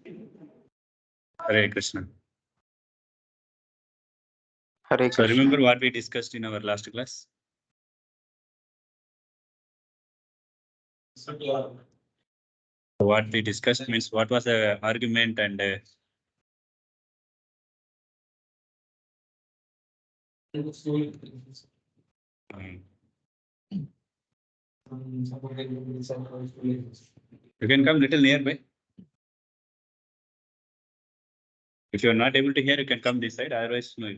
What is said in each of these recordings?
Hare Krishna. Hare So Krishna. remember what we discussed in our last class? So what we discussed means what was the argument and you can come little nearby. If you are not able to hear, you can come this side. Otherwise, no.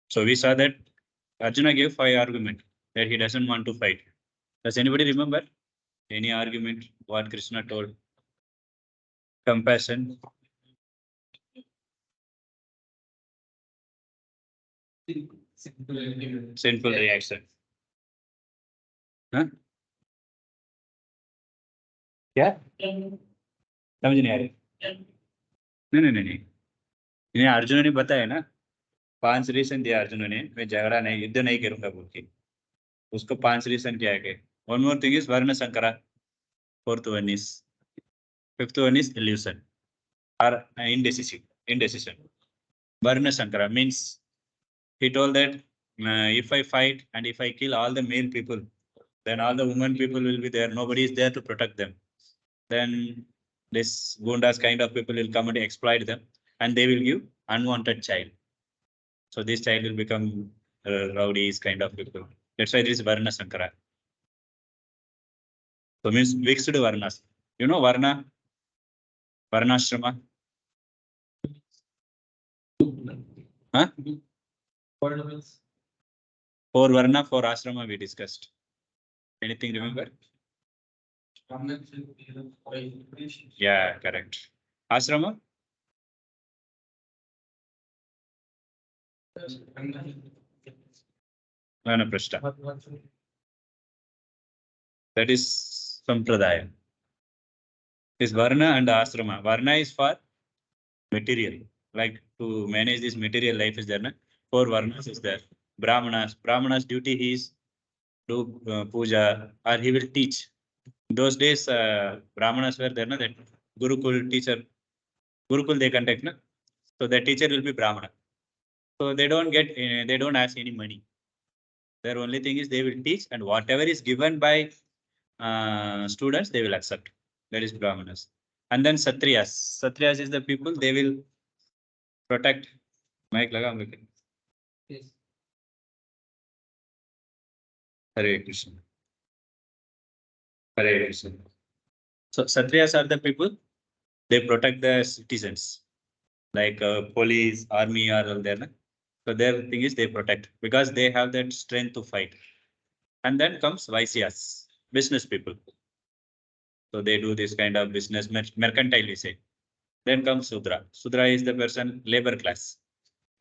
So we saw that Arjuna gave 5 arguments that he doesn't want to fight. Does anybody remember any argument what Krishna told? Compassion. Sinful reaction. Huh? क्या समझ नहीं आ रही नहीं इन्हें अर्जुन ने बताया ना 5 reason दिया अर्जुन ने मैं झगड़ा नहीं युद्ध नहीं करूंगा बोल के उसको 5 रीजन क्या है वन मोर थिंग इज वर्ण संकरा 4th one is 5th one is illusion or indecision Varna Sankara means he told that if I fight and if I kill all the male people, then all the women people will be there. Nobody is there to protect them. Then this Gundas kind of people will come and exploit them and they will give unwanted child. So this child will become rowdies kind of people. That's why this is Varna Sankara. So means mixed Varnas. You know Varna? Varnashrama? Huh? 4 Varna, 4 Ashrama we discussed. Anything remember? Yeah, correct. Ashrama? Vanaprastha. That is Sampradaya. This Varna and Ashrama. Varna is for material. Like to manage this material life is there. Na? 4 Varnas is there. Brahmanas duty is do puja or he will teach. In those days, Brahmanas were there. Na? That Gurukul teacher. Gurukul they contact. Na? So the teacher will be Brahmana. So they don't ask any money. Their only thing is they will teach and whatever is given by students, they will accept. That is Brahmanas. And then Satriyas. Satriyas is the people, they will protect. Mic laga humko. Yes. Hare Krishna. Hare Krishna. So Satriyas are the people, they protect the citizens. Like police, army are all there. Na? So their thing is they protect because they have that strength to fight. And then comes Vaisyas, business people. So they do this kind of business, mercantile we say. Then comes Sudra. Sudra is the person, labor class.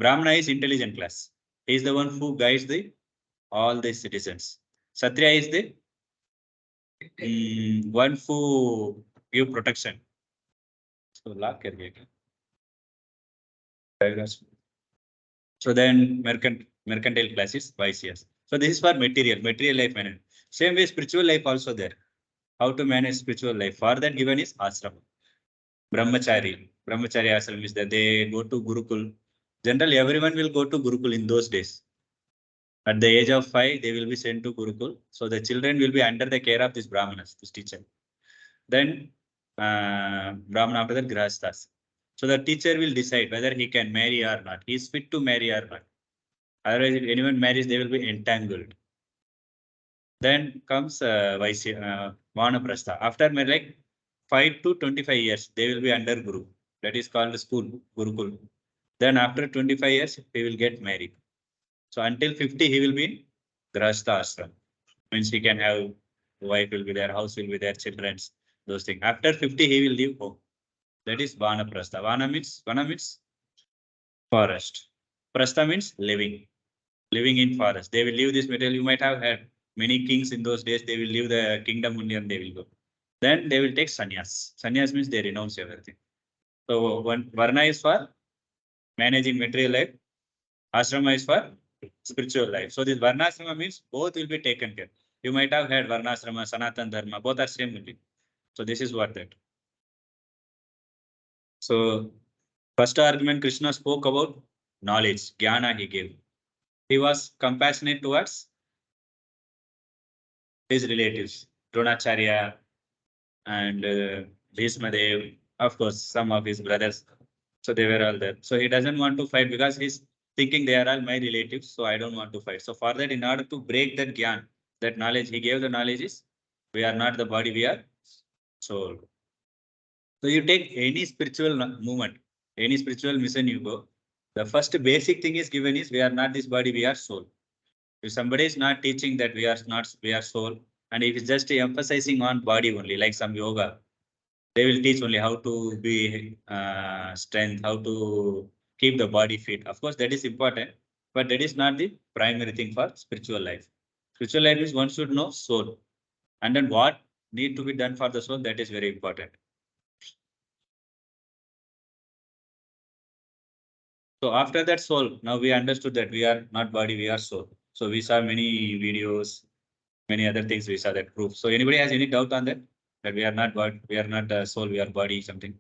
Brahmana is intelligent class. He is the one who guides all the citizens. Satriya is the one who give protection. So lock So then mercantile class is Vaisyas. So this is for material life management. Same way spiritual life also there. How to manage spiritual life. For that given is ashrama. Brahmachari ashram is that they go to Gurukul. Generally, everyone will go to Gurukul in those days. At the age of 5, they will be sent to Gurukul. So the children will be under the care of this Brahmanas, this teacher. Then Brahmana after that Grahasthas. So the teacher will decide whether he can marry or not. He is fit to marry or not. Otherwise, if anyone marries, they will be entangled. Then comes Vanaprastha. After like 5 to 25 years, they will be under Guru. That is called school, Gurukul. Then after 25 years, he will get married. So until 50, he will be in Grahastha ashram. Means he can have wife will be there, house will be there, children, those things. After 50, he will leave home. That is Vanaprastha. Vana means forest. Prastha means living in forest. They will leave this material. You might have had many kings in those days. They will leave the kingdom only and they will go. Then they will take sannyas. Sannyas means they renounce everything. So one Varna is for managing material life. Ashrama is for spiritual life. So this Varna Ashrama means both will be taken care. You might have heard Varnasrama, Sanatan Dharma, both are same only. So this is what that. So first argument, Krishna spoke about knowledge, jnana he gave. He was compassionate towards his relatives, Dronacharya and Bhishmadev, of course, some of his brothers. So they were all there. So he doesn't want to fight because he's thinking they are all my relatives, so I don't want to fight. So for that, in order to break that gyan, that knowledge, he gave the knowledge is, we are not the body, we are soul. So you take any spiritual movement, any spiritual mission you go, the first basic thing is given is, we are not this body, we are soul. If somebody is not teaching that we are not, we are soul, and if it's just emphasizing on body only, like some yoga, they will teach only how to be strength, how to keep the body fit. Of course, that is important, but that is not the primary thing for spiritual life. Spiritual life is one should know soul, and then what need to be done for the soul, that is very important. So after that soul, now we understood that we are not body, we are soul. So we saw many videos, many other things we saw that proof. So anybody has any doubt on that? That we are not body, we are not soul, we are body, something?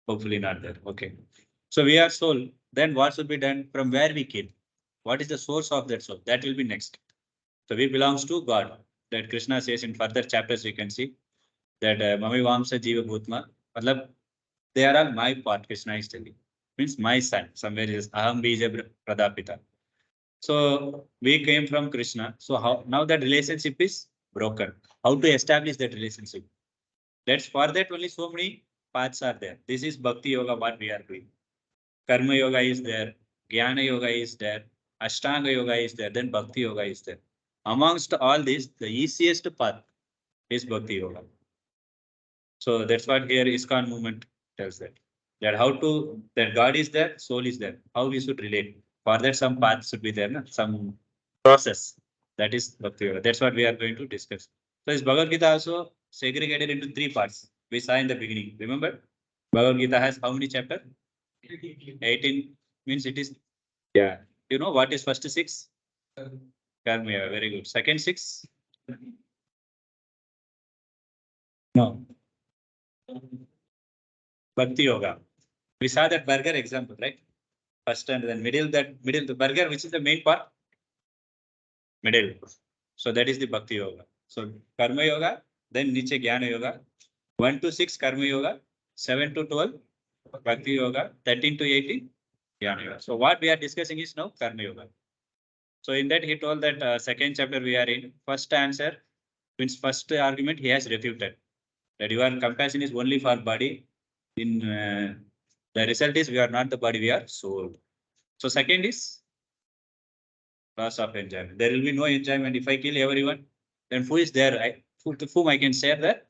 Hopefully not there. Okay. So we are soul. Then what should be done? From where we came? What is the source of that soul? That will be next. So we belongs to God. That Krishna says in further chapters, we can see that Mami Vamsa Jiva Bhutma. Matlab, they are all my part, Krishna is telling. Means my son. Somewhere is Aham Bija Pradapita. So we came from Krishna. So how now that relationship is broken. How to establish that relationship? That's for that only so many paths are there. This is Bhakti Yoga, what we are doing. Karma Yoga is there. Jnana Yoga is there. Ashtanga Yoga is there. Then Bhakti Yoga is there. Amongst all this, the easiest path is Bhakti Yoga. So that's what here ISKCON movement tells that. That how to, that God is there, soul is there. How we should relate. For that, some path should be there, no? Some process. That is Bhakti Yoga. That's what we are going to discuss. So this Bhagavad Gita also segregated into 3 parts. We saw in the beginning. Remember? Bhagavad Gita has how many chapters? 18 means it is. Yeah. You know what is first 6? Karma Yoga. Very good. Second 6? No. Bhakti Yoga. We saw that burger example, right? First and then middle, the burger, which is the main part? Middle. So that is the Bhakti Yoga. So Karma Yoga, then Niche Jnana Yoga. 1 to 6 Karma Yoga, 7 to 12 Bhakti Yoga, 13 to 18 Jnana Yoga. So what we are discussing is now Karma Yoga. So in that he told that second chapter we are in. First answer means first argument he has refuted that your compassion is only for body. In the result is we are not the body, we are soul. So second is loss of enjoyment. There will be no enjoyment if I kill everyone. Then who is there? To whom I can share that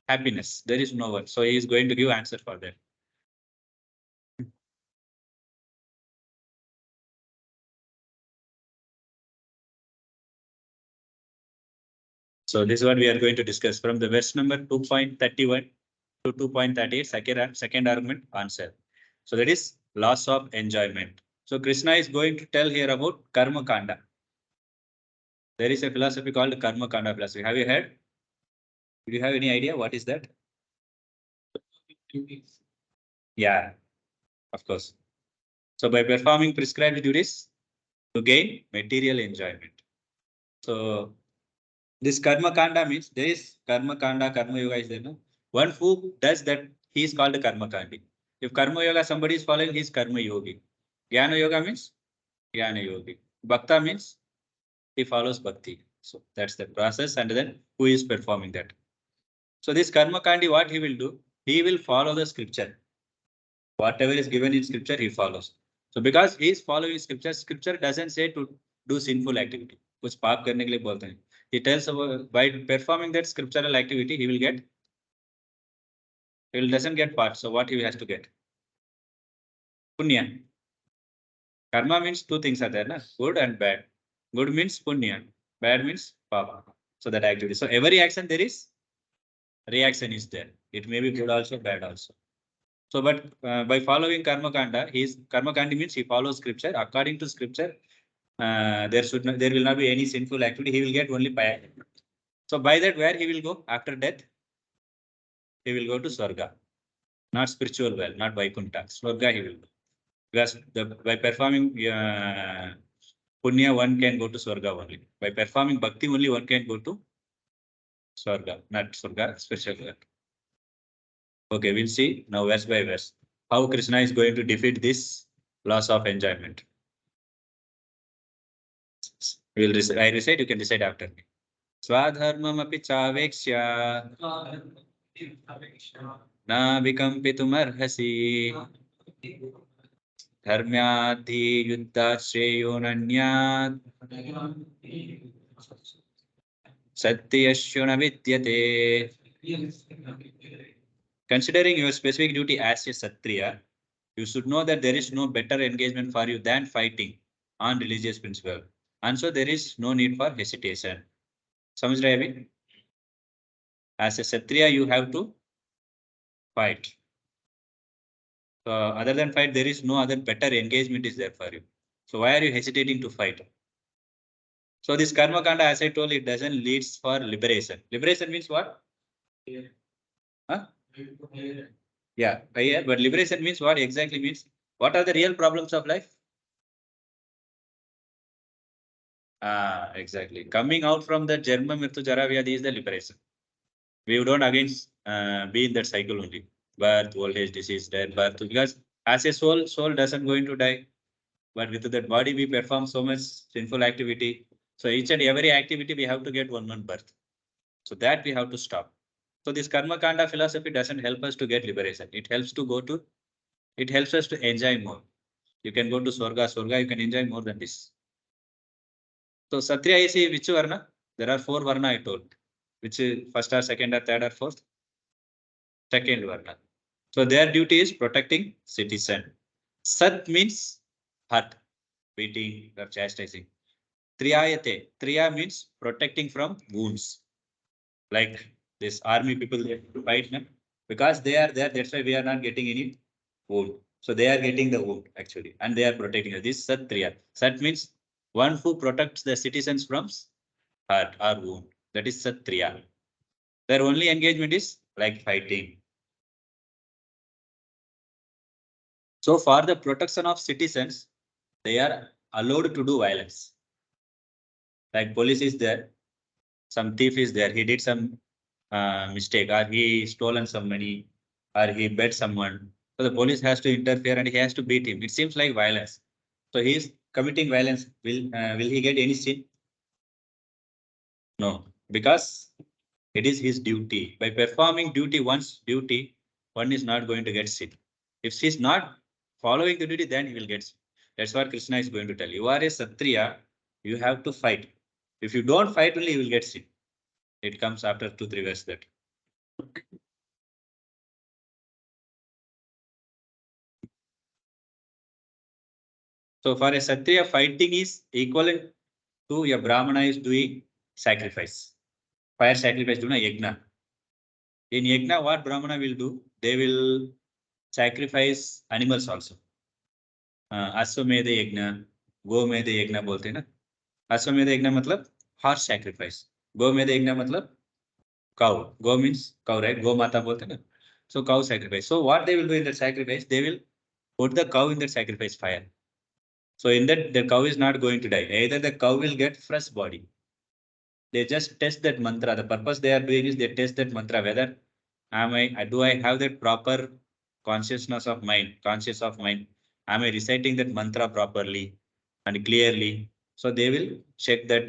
happiness? There is no one. So he is going to give answer for that. So this is what we are going to discuss from the verse number 2.31 to 2.38. Second argument answer. So that is loss of enjoyment. So Krishna is going to tell here about Karma Kanda. There is a philosophy called Karma Kanda philosophy. Have you heard? Do you have any idea what is that? Yeah, of course. So by performing prescribed duties to gain material enjoyment. So this Karma Kanda means there is Karma Kanda, Karma Yoga is there. No? One who does that, he is called Karma Kandi. If Karma Yoga somebody is following, he is Karma Yogi. Jnana Yoga means Jnana Yogi. Bhakta means he follows Bhakti. So that's the process, and then who is performing that. So this Karma Kandi, what he will do? He will follow the scripture. Whatever is given in scripture, he follows. So because he is following scripture, scripture doesn't say to do sinful activity. कुछ पाप करने के लिए बोलते हैं. He tells about by performing that scriptural activity, he will get. He will doesn't get part. So what he has to get? Punya. Karma means 2 things are there, na? Good and bad. Good means punya. Bad means papa. So that activity. So every action there is reaction is there. It may be good also, bad also. So, but by following Karma Kanda, Karma Kandi means he follows scripture. According to scripture, there will not be any sinful activity. He will get only piety. So by that, where he will go after death? He will go to Swarga, not spiritual well, not Vaikuntha. Swarga he will go. Because by performing Punya, one can go to Swarga only. By performing Bhakti only, one can go to Swarga, not Swarga, spiritual world. Okay, we'll see now verse by verse how Krishna is going to defeat this loss of enjoyment. I recite, you can decide after me. Swadharmam api chavekshya na vikampitum धर्म्याद्धि युद्धात् श्रेयो नन्यात् satyasya vidyate. Considering your specific duty as a Kshatriya, you should know that there is no better engagement for you than fighting on religious principle. And so there is no need for hesitation. Samajh rahe abhi? As a Kshatriya, you have to fight. So other than fight, there is no other better engagement is there for you. So why are you hesitating to fight? So this karma kanda, as I told, it doesn't lead for liberation. Liberation means what? Huh? Yeah, but liberation means what exactly means? What are the real problems of life? Exactly. Coming out from the Janma Mrityu Jara Vyadhi is the liberation. We don't again be in that cycle only. Birth, old age, disease, death, birth. Because as a soul doesn't going to die. But with that body, we perform so much sinful activity. So each and every activity, we have to get one birth. So that we have to stop. So this karma kanda philosophy doesn't help us to get liberation. It helps us to enjoy more. You can go to Swarga, you can enjoy more than this. So Satriya is which varna? There are 4 varna I told. Which first or second or third or fourth? Second varna. So their duty is protecting citizen. Sat means heart, beating or chastising. Triyayate. Triya means protecting from wounds. Like this army people, they have to fight them because they are there. That's why we are not getting any wound. So they are getting the wound actually, and they are protecting us. This Satriya. Sat means one who protects the citizens from hurt or wound. That is Satriya. Their only engagement is like fighting. So for the protection of citizens, they are allowed to do violence. Like police is there, some thief is there, he did some mistake, or he stolen some money, or he bet someone. So the police has to interfere and he has to beat him. It seems like violence. So he is committing violence. Will he get any sin? No, because it is his duty. By performing duty, one's duty, one is not going to get sin. If he is not following the duty, then he will get sin. That's what Krishna is going to tell you. You are a Satriya, you have to fight. If you don't fight, only you will get sin. It comes after 2-3 verses that. So for a Kshatriya, fighting is equivalent to a Brahmana is doing sacrifice. Fire sacrifice, do na yajna. In yajna, what Brahmana will do? They will sacrifice animals also. अश्वमेध यज्ञ, गोमेध यज्ञ बोलते हैं ना. अश्वमेध यज्ञ मतलब horse sacrifice. Gomedha यज्ञ मतलब cow. Go means cow, right? Go mata बोलते हैं ना. So cow sacrifice. So what they will do in that sacrifice? They will put the cow in that sacrifice fire. So in that, the cow is not going to die. Either the cow will get fresh body. They just test that mantra. The purpose they are doing is they test that mantra whether do I have that proper consciousness of mind, conscious of mind. Am I reciting that mantra properly and clearly? So they will check that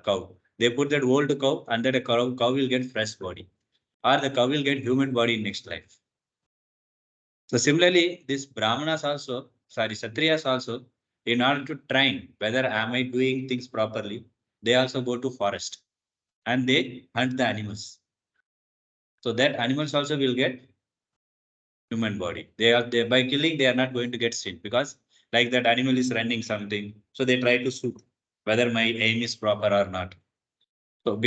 cow. They put that old cow and that cow will get fresh body, or the cow will get human body in next life. So similarly, this Brahmanas also, sorry, Kshatriyas also, in order to train whether am I doing things properly, they also go to forest and they hunt the animals. So that animals also will get human body. They by killing, they are not going to get sin because like that animal is running something. So they try to shoot whether my aim is proper or not. So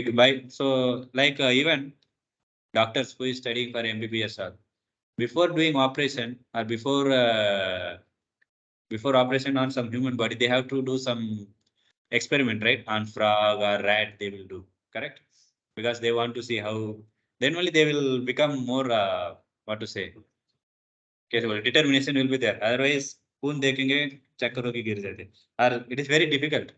like even doctors who is studying for MBBS or before doing operation or before operation on some human body, they have to do some experiment, right? On frog or rat, they will do, correct? because they want to see how, then only they will become more, what to say, okay, determination will be there. Otherwise, spoon देखेंगे, चक्कर होके गिर जाते. Or it is very difficult.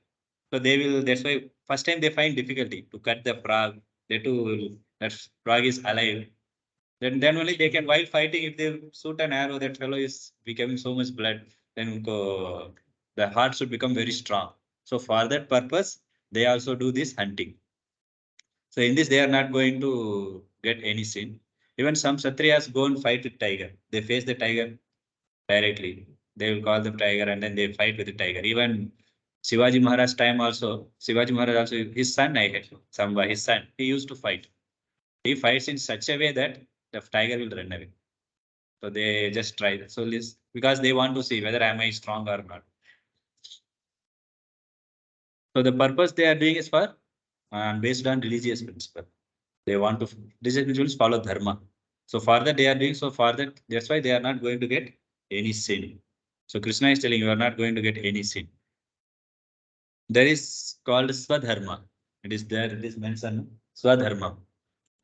So they will, that's why first time they find difficulty to cut the frog. They to, that frog is alive. Then only they can, while fighting, if they shoot an arrow, that fellow is becoming so much blood, then the heart should become very strong. So for that purpose, they also do this hunting. So in this, they are not going to get any sin. Even some Satriyas go and fight with tiger. They face the tiger directly. They will call them tiger and then they fight with the tiger. Even Shivaji Maharaj time also, Shivaji Maharaj also, his son, I had, Samba, his son, he used to fight. He fights in such a way that the tiger will run away. So they just try that. So this, because they want to see whether am I strong or not. So the purpose they are doing is for based on religious principle. They want to, religious principles follow dharma. So for that they are doing, so for that, that's why they are not going to get any sin. So Krishna is telling you are not going to get any sin. There is called Swadharma. It is there, it is mentioned Swadharma.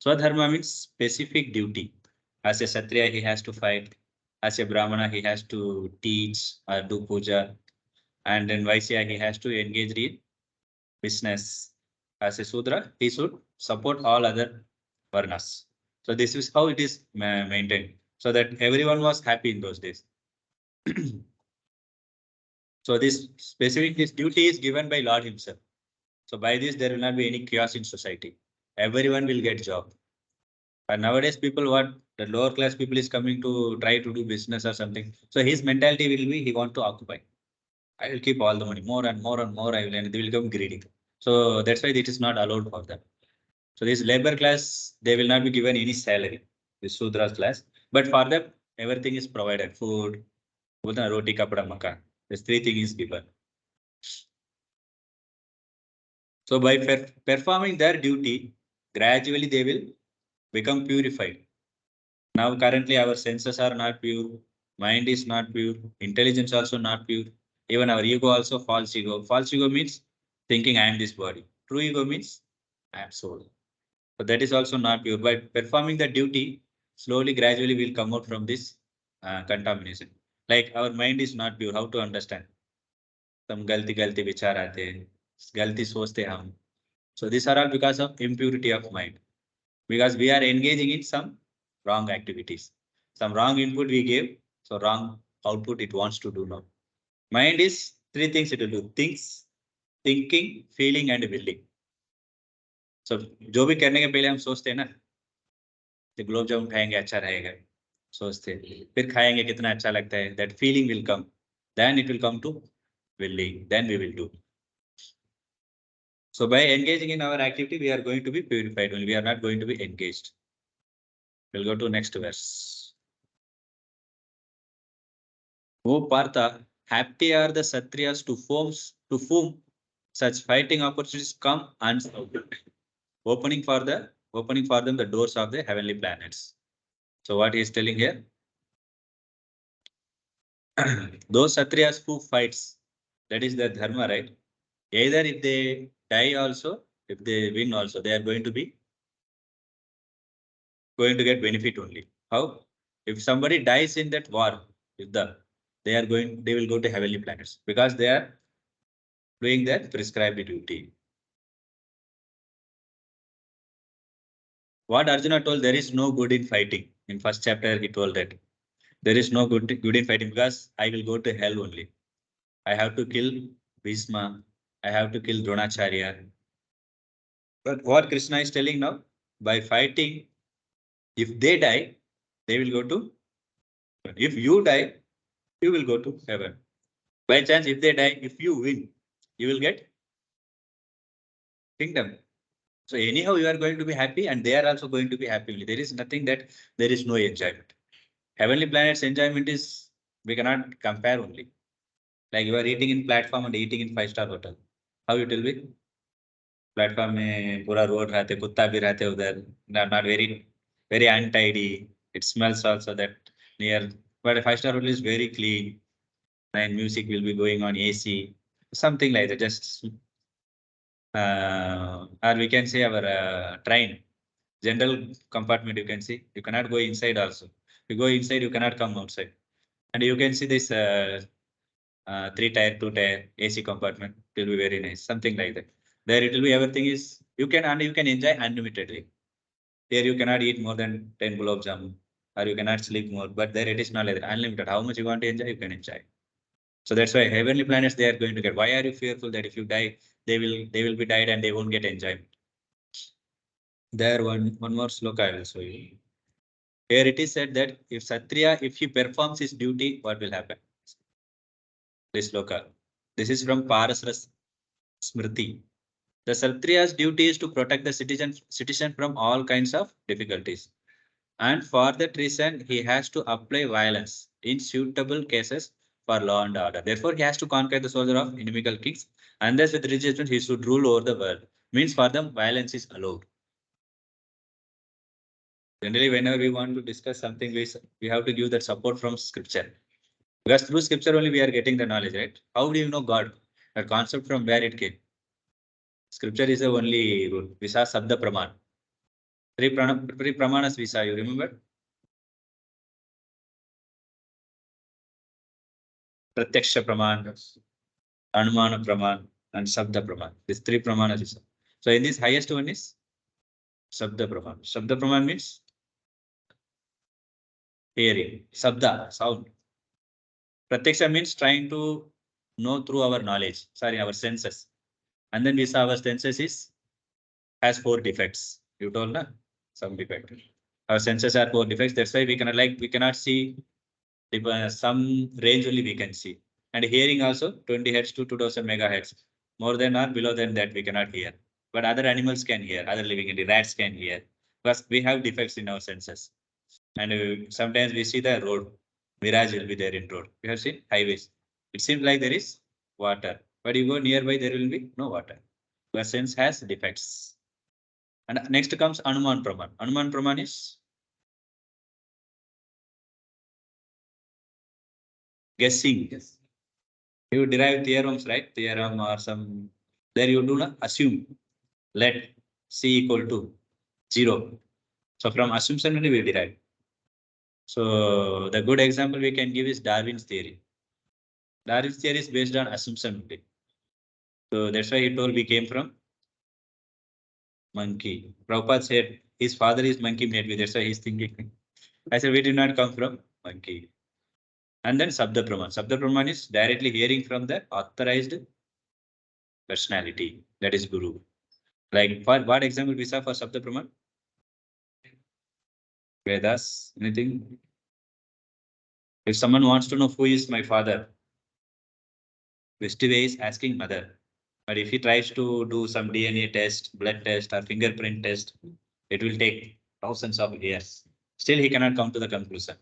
Swadharma means specific duty. As a Kshatriya, he has to fight. As a Brahmana, he has to teach or do puja. And then Vaisya, he has to engage in business. As a Sudra, he should support all other varnas. So this is how it is maintained. So that everyone was happy in those days. So this specific, this duty is given by Lord himself. So by this, there will not be any chaos in society. Everyone will get job. And nowadays, people what the lower class people is coming to try to do business or something. So his mentality will be he want to occupy. I will keep all the money, more and more and more. I will, and they will become greedy. So that's why it is not allowed for them. So this labor class, they will not be given any salary. This Sudras class, but for them, everything is provided: food, roti, kapda, makan. These three things is given. So by performing their duty, gradually they will become purified. Now currently our senses are not pure, mind is not pure, intelligence also not pure. Even our ego also false ego. False ego means thinking I am this body. True ego means I am soul. So that is also not pure. By performing the duty, slowly, gradually we'll come out from this contamination. Like our mind is not pure. How to understand? Some galti galti vichar aate hain, galti sochte hum. So these are all because of impurity of mind. Because we are engaging in some wrong activities. Some wrong input we gave, so wrong output it wants to do now. Mind is three things it will do: thinks, thinking, feeling, and willing. So जो भी करने के पहले हम सोचते हैं ना, तो गुलाब जामुन खाएंगे अच्छा रहेगा, सोचते हैं, फिर खाएंगे कितना अच्छा लगता है, that feeling will come, then it will come to willing, then we will do. So by engaging in our activity, we are going to be purified only. We are not going to be engaged. We'll go to next verse. O Partha, happy are the Satriyas to whom such fighting opportunities come unsought, opening for them the doors of the heavenly planets. So what he is telling here? Those Satriyas who fights, that is their dharma, right? Either if they die also, if they win also, they are going to get benefit only. How? If somebody dies in that war, they will go to heavenly planets because they are doing their prescribed duty. What Arjuna told, there is no good in fighting. In first chapter, he told that there is no good in fighting because I will go to hell only. I have to kill Bhishma. I have to kill Dronacharya. But what Krishna is telling now, by fighting, if they die, they will go to. If you die, you will go to heaven. By chance, if they die, if you win, you will get kingdom. So anyhow, you are going to be happy and they are also going to be happy. There is nothing that there is no enjoyment. Heavenly planets enjoyment is, we cannot compare only. Like you are eating in platform and eating in 5-star hotel. How it will be? Platform में पूरा road रहते, कुत्ता भी रहते उधर. Not very untidy. It smells also that near. But a 5-star hotel is very clean. And music will be going on AC. Something like that. Just or we can say our train, general compartment, you can see, you cannot go inside also. If you go inside, you cannot come outside. And you can see this 3-tier, 2-tier AC compartment. It will be very nice, something like that. There it will be everything is, you can enjoy unlimitedly. Here you cannot eat more than 10 gulab jamun, or you cannot sleep more, but there it is not like that, unlimited. How much you want to enjoy, you can enjoy. So that's why heavenly planets they are going to get. Why are you fearful that if you die, they will be died and they won't get enjoyment? There one more sloka I will show you. Here it is said that if Satriya, if he performs his duty, what will happen? This sloka. This is from Parasras Smriti. The Kshatriya's duty is to protect the citizen from all kinds of difficulties. And for that reason, he has to apply violence in suitable cases for law and order. Therefore, he has to conquer the soldier of inimical kings. And thus, with resistance, he should rule over the world. Means for them, violence is allowed. Generally, whenever we want to discuss something, we have to give that support from scripture. Because through scripture only we are getting the knowledge, right? How do you know God? The concept from where it came. Scripture is the only rule. Visa Sabda Praman. Three Pramanas Visa, you remember? Pratyaksha Praman, Anumana Praman, and Sabda Praman. These three Pramanas Visa. So in this highest one is Sabda Praman. Sabda Praman means hearing. Sabda, sound. Pratyaksha means trying to know through our knowledge, sorry, our senses. And then Visa, our senses has 4 defects. You told na? Some defect. Our senses are 4 defects. That's why we cannot see some range only we can see. And hearing also 20 hertz to 2000 megahertz. More than or below than that we cannot hear. But other animals can hear. Other living entities, rats can hear. Because we have defects in our senses. And sometimes we see the road. Mirage will be there in road. We have seen highways. It seems like there is water. But you go nearby, there will be no water. Our sense has defects. And next comes Anuman Praman. Anuman Praman is guessing. Yes. You derive theorems, right? Theorem or some, there you do not assume. Let C equal to 0. So from assumption only we derive. So the good example we can give is Darwin's theory. Darwin's theory is based on assumption only. So that's why he told we came from monkey. Prabhupada said his father is monkey made with. That's why he's thinking. I said we did not come from monkey. And then Sabda Praman. Sabda Praman is directly hearing from the authorized personality. That is Guru. Like for what example we saw for Sabda Praman? Vedas, anything? If someone wants to know who is my father, best way is asking mother. But if he tries to do some DNA test, blood test, or fingerprint test, it will take thousands of years. Still, he cannot come to the conclusion.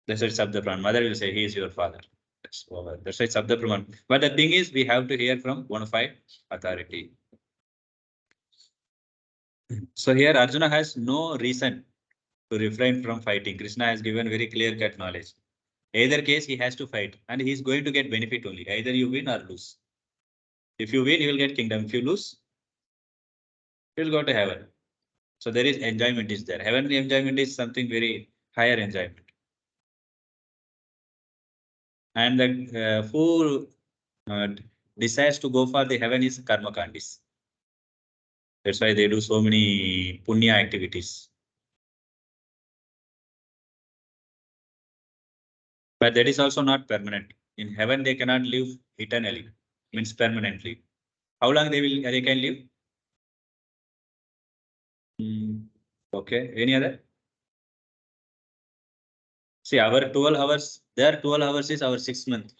That's why Sabda Praman. Mother will say, he is your father. That's over. That's why Sabda Praman. But the thing is, we have to hear from bona fide authority. So here Arjuna has no reason to refrain from fighting. Krishna has given very clear-cut knowledge. Either case, he has to fight and he is going to get benefit only. Either you win or lose. If you win, you will get kingdom. If you lose, you will go to heaven. So there is enjoyment is there. Heavenly enjoyment is something very higher enjoyment. And the who decides to go for the heaven is karma kandis. That's why they do so many punya activities. But that is also not permanent. In heaven, they cannot live eternally, means permanently. How long they can live? Okay. Any other? See, our 12 hours, their 12 hours is our 6 month.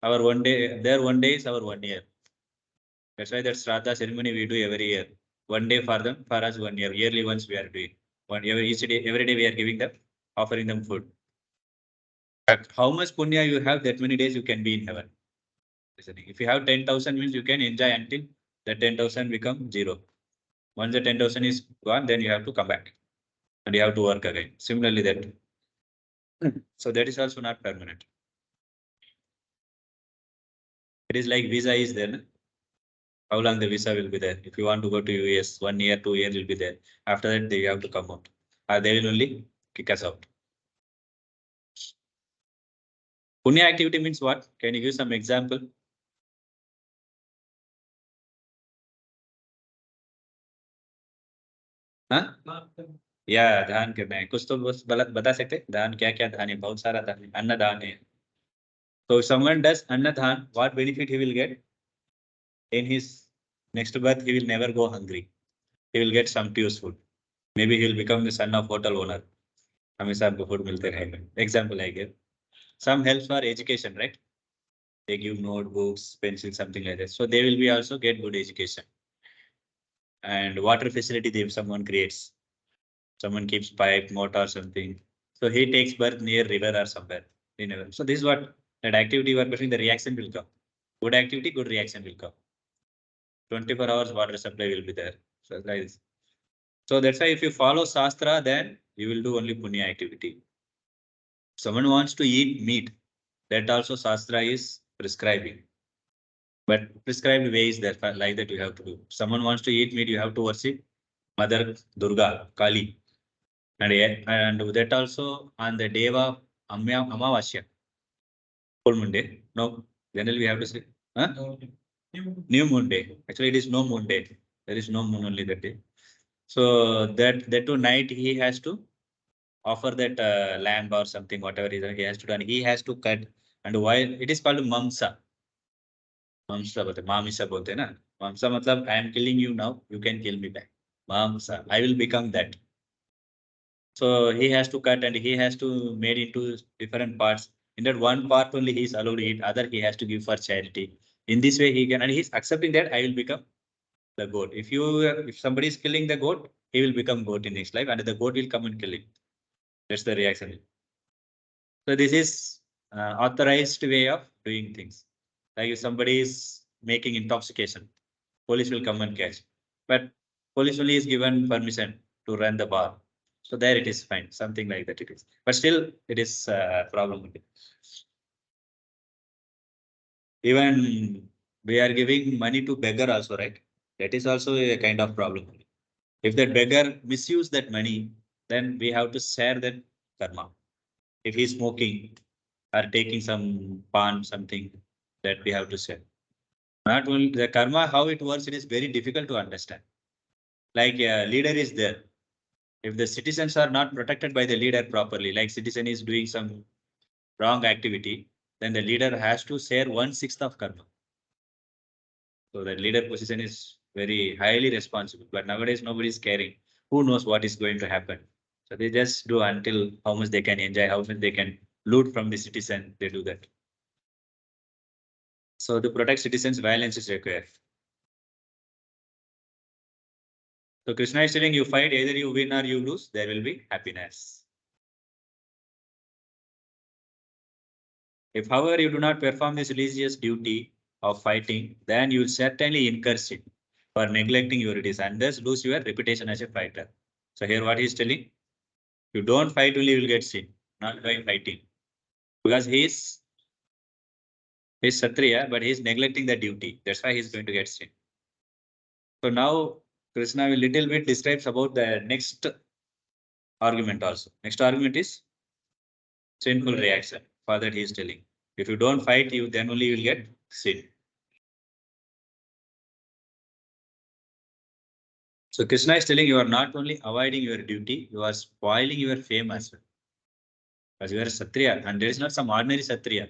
Our 1 day, their 1 day is our 1 year. That's why that Shraddha ceremony we do every year. 1 day for them, for us 1 year. Yearly once we are doing. Every day we are giving them, offering them food. How much punya you have, that many days you can be in heaven. If you have 10,000 means you can enjoy until the 10,000 become 0. Once the 10,000 is gone, then you have to come back and you have to work again. Similarly, that. So that is also not permanent. It is like visa is there. How long the visa will be there? If you want to go to US, 1 year, 2 years will be there. After that, they have to come out. Or they will only kick us out. Punya activity means what? Can you give some example? हाँ? या दान करना है कुछ तो बस बता सकते दान क्या क्या दान है बहुत सारा दान है अन्न दान है so if someone does anna dhan what benefit he will get in his next birth he will never go hungry he will get sumptuous food maybe he will become the son of hotel owner हमेशा आपको food मिलते रहेंगे example I give some helps for education right they give notebooks pencil something like that so they will be also get good education and water facility if someone creates someone keeps pipe, motor, or something. So he takes birth near river or somewhere. So this is what that activity you are pushing, the reaction will come. Good activity, good reaction will come. 24 hours water supply will be there. So, like this. So that's why if you follow Shastra, then you will do only Punya activity. Someone wants to eat meat, that also Shastra is prescribing. But prescribed way is there, like that you have to do. Someone wants to eat meat, you have to worship Mother Durga, Kali. And that also on the day of Amavasya, full moon day. No, generally we have to say, huh? New moon day. Actually, it is no moon day. There is no moon only that day. So that to night he has to offer that lamb or something, whatever it is he has to do, and he has to cut. And while it is called mamsa, mamsa bolte, mamisa bolte na. Mamsa matlab I am killing you now, you can kill me back. Mamsa, I will become that. So he has to cut and he has to made into different parts. In that one part only he is allowed to eat, other he has to give for charity. In this way he can, and he's accepting that I will become the goat. If somebody is killing the goat, he will become goat in his life, and the goat will come and kill him. That's the reaction. So this is authorized way of doing things. Like if somebody is making intoxication, police will come and catch. But police only is given permission to run the bar. So there it is fine, something like that it is. But still, it is a problem. Even we are giving money to beggar also, right? That is also a kind of problem. If that beggar misuse that money, then we have to share that karma. If he's smoking or taking some pan, something that we have to share. Not only the karma, how it works, it is very difficult to understand. Like a leader is there. If the citizens are not protected by the leader properly, like citizen is doing some wrong activity, then the leader has to share 1/6 of karma. So the leader position is very highly responsible. But nowadays nobody is caring. Who knows what is going to happen? So they just do until how much they can enjoy, how much they can loot from the citizen. They do that. So to protect citizens, violence is required. So Krishna is telling you fight, either you win or you lose, there will be happiness. If, however, you do not perform this religious duty of fighting, then you will certainly incur sin for neglecting your duties and thus lose your reputation as a fighter. So here what he is telling, you don't fight only you will get sin, not by fighting. Because he's Kshatriya, but he's neglecting the duty. That's why he's going to get sin. So now Krishna will little bit describes about the next argument also. Next argument is sinful reaction. For that he is telling. If you don't fight, you then only you will get sin. So Krishna is telling you are not only avoiding your duty, you are spoiling your fame as well. Because you are a Kshatriya, and there is not some ordinary Kshatriya.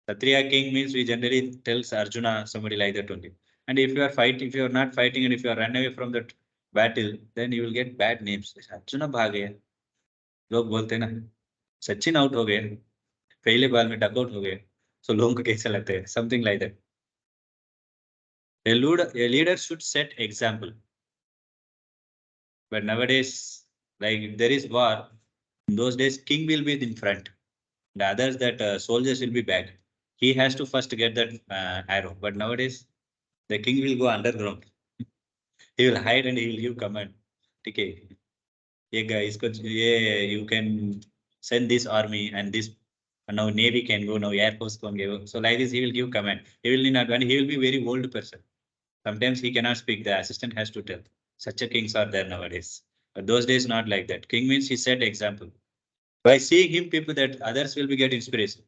Kshatriya king means we generally tells Arjuna, somebody like that only. And if you are fighting, if you are not fighting, and if you are run away from that battle, then you will get bad names. Arjuna भाग गया, लोग बोलते हैं ना, Sachin out हो गए, पहले बार में डकआउट हो गए, so लोगों को कैसा लगता है, something like that. A leader should set example. But nowadays, like if there is war, in those days, king will be in front. The others that soldiers will be back. He has to first get that arrow. But nowadays, the king will go underground. He will hide and he will give command. Okay, ये guys, you can send this army and this. And now navy can go. Now air force can go. So like this, he will give command. He will not, and he will be very old person. Sometimes he cannot speak. The assistant has to tell. Such a kings are there nowadays. But those days not like that. King means he set example. By seeing him, people that others will be get inspiration.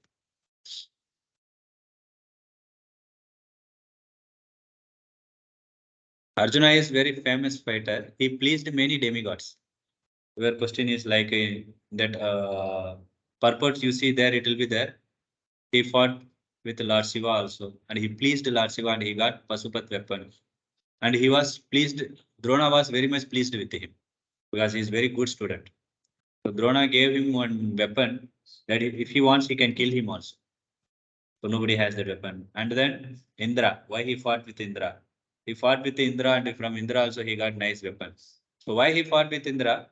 Arjuna is very famous fighter. He pleased many demigods. Your question is like that purport you see there, it will be there. He fought with Lord Shiva also, and he pleased Lord Shiva, and he got Pasupat weapon. And he was pleased. Drona was very much pleased with him because he is very good student. So Drona gave him one weapon that if he wants, he can kill him also. So nobody has that weapon. And then Indra, why he fought with Indra? He fought with Indra, and from Indra also he got nice weapons. So why he fought with Indra?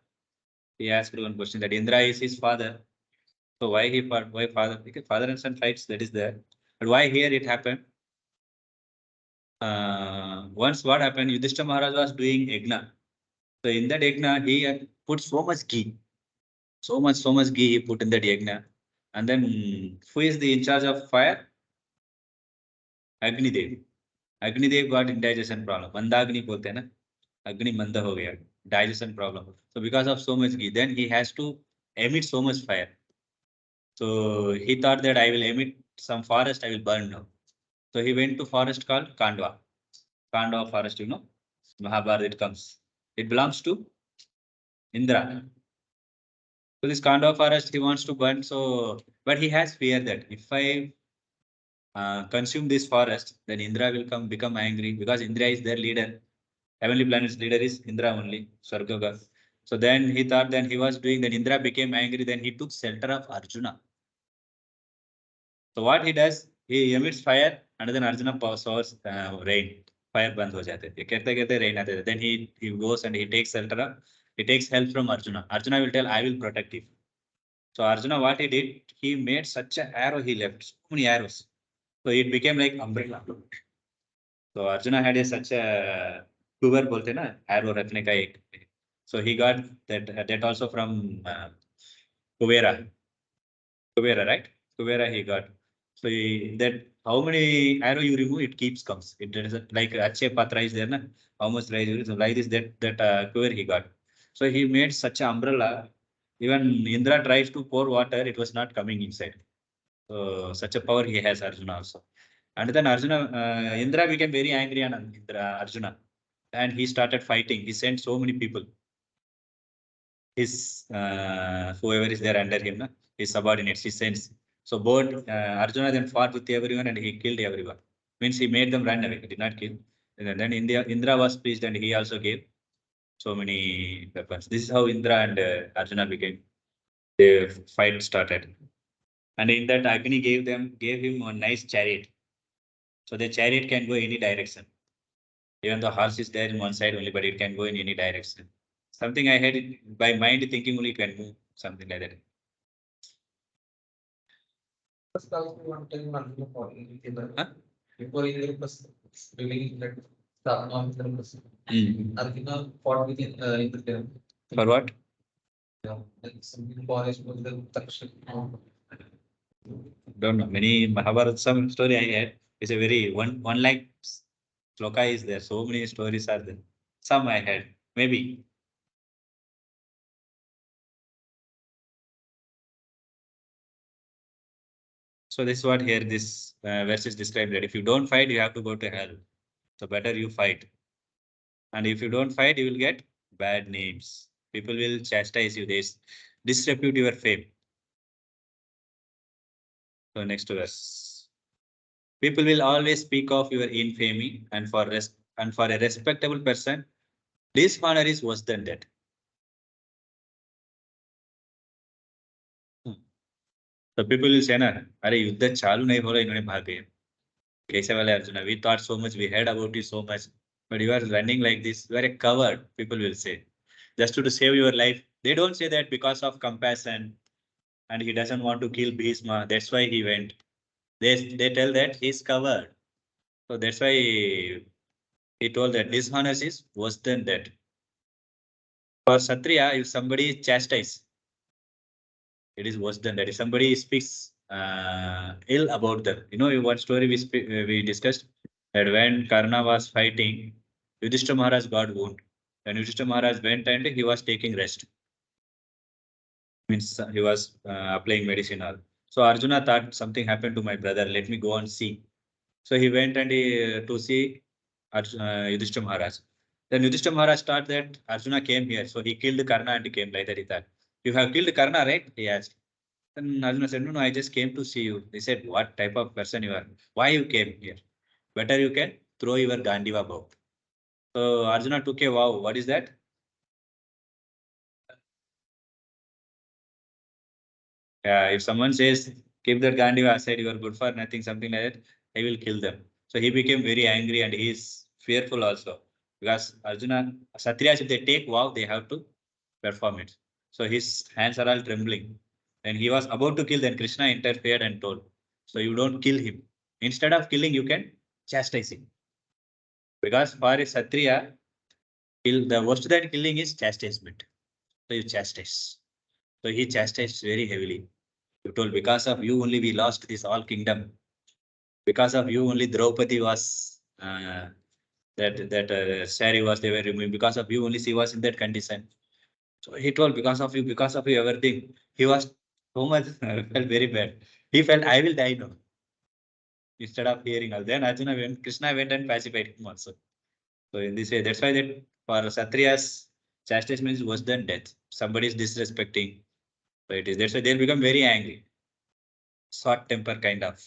He asked one question that Indra is his father. So why he fought? Why father? Because father and son fights, that is there. But why here it happened? Once what happened? Yudhishthira Maharaj was doing Yagna. So in that Yagna, he put so much ghee. So much ghee he put in that Yagna. And then who is the in charge of fire? Agnidev. Agnidev got indigestion problem. Mandagni bolte na. Agni manda ho gaya. Digestion problem. So because of so much ghee, then he has to emit so much fire. So he thought that I will emit some forest, I will burn now. So he went to forest called Kandwa. Kandwa forest, you know, Mahabharata it comes. It belongs to Indra. So this Kandwa forest he wants to burn. So, but he has fear that if I consume this forest, then Indra will come become angry because Indra is their leader. Heavenly planet's leader is Indra only, Swargaga. So then he thought then he was doing that Indra became angry, then he took shelter of Arjuna. So what he does, he emits fire and then Arjuna sours rain. Fire band ho jate. Kehte rain aate. Then he goes and he takes shelter of, he takes help from Arjuna. Arjuna will tell, I will protect you. So Arjuna, what he did, he made such an arrow he left, so many arrows. So it became like umbrella. So Arjuna had such a quiver bolte na, arrow rakhne ka ek. So he got that also from Kuvera. Kuvera, right? Kuvera he got. So that how many arrow you remove, it keeps comes. It is like Ache Patra is there, na? How much rice? So like this, that quiver he got. So he made such an umbrella. Even Indra tries to pour water, it was not coming inside. So such a power he has, Arjuna also. And then Arjuna, Indra became very angry on Arjuna, and he started fighting. He sent so many people. His whoever is there under him, his subordinates, he sends. So both Arjuna then fought with everyone and he killed everyone. Means he made them run away. He did not kill. And then Indra was pleased and he also gave so many weapons. This is how Indra and Arjuna became. The fight started. And in that Agni gave him a nice chariot. So the chariot can go any direction. Even the horse is there in one side only, but it can go in any direction. Something I had by mind thinking only can move, something like that. Huh? Before India was revealing that Arjuna fought with Indra. For what? Something forest was the Takshan. Don't know. Many Mahabharata, some story I had is a very one like sloka is there. So many stories are there. Some I had, maybe. So this is what here this verse is described that if you don't fight, you have to go to hell. So better you fight. And if you don't fight, you will get bad names. People will chastise you. They disrepute your fame. So next verse. People will always speak of your infamy, and for a respectable person, dishonor is worse than that. So people will say, "Na, अरे युद्ध चालू नहीं हो रहा इन्होंने भाग गए." कैसे वाले Arjuna? We thought so much, we heard about you so much, but you are running like this. You are a coward. People will say, just to save your life. They don't say that because of compassion, and he doesn't want to kill Bhishma. That's why he went. They tell that he's covered. So that's why he told that dishonor is worse than that. For Kshatriya, if somebody is chastised, it is worse than that. If somebody speaks ill about them, you know, one story we discussed. that when Karna was fighting, Yudhishthira Maharaj got wound. When Yudhishthira Maharaj went and he was taking rest, means he was applying medicine all. So Arjuna thought something happened to my brother. Let me go and see. So he went and to see Yudhishthira Maharaj. Then Yudhishthira Maharaj thought that Arjuna came here. So he killed Karna and he came like that. He thought, you have killed Karna, right? He asked. Then Arjuna said, no, no, I just came to see you. He said, what type of person you are? Why you came here? Better you can throw your Gandiva bow. So Arjuna took a vow. What is that? Yeah, if someone says, keep that Gandiva aside, you are good for nothing, something like that, I will kill them. So he became very angry and he is fearful also. Because Arjuna, Satriyas, if they take vow, they have to perform it. So his hands are all trembling. When he was about to kill, then Krishna interfered and told, so you don't kill him. Instead of killing, you can chastise him. Because for a Satriya, the worst than killing is chastisement. So you chastise. So he chastised very heavily. You told, because of you only we lost this all kingdom. Because of you only Draupadi was that saree was they were removing. Because of you only she was in that condition. So he told, because of you everything. He was so much felt very bad. He felt I will die now. Instead of hearing all. Then Krishna went and pacified him also. So in this way, that's why that for Satriyas, chastisement is worse than death. Somebody is disrespecting. So it is that's why they'll become very angry. Short temper kind of.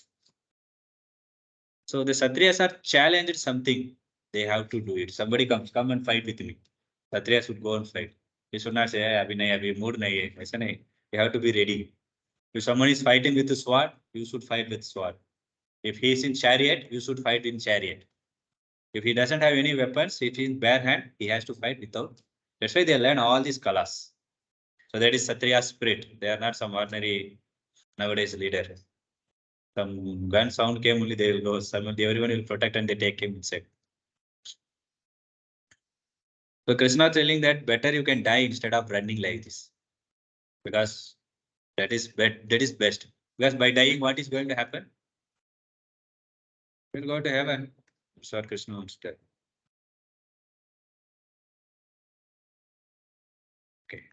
So the Satriyas are challenged something. They have to do it. Somebody comes, come and fight with me. Satriyas should go and fight. He should not say, hey, abhi nahi, abhi mood nahi hai. Aisa nahi. You have to be ready. If someone is fighting with a sword, you should fight with sword. If he is in chariot, you should fight in chariot. If he doesn't have any weapons, if he is bare hand, he has to fight without. That's why they learn all these kalas. So that is Satriya spirit. They are not some ordinary nowadays leader. Some gun sound came only they will go. Everyone will protect and they take him inside. So Krishna telling that better you can die instead of running like this, because that is best. Because by dying, what is going to happen? We'll go to heaven. That's what Krishna wants to tell. Okay.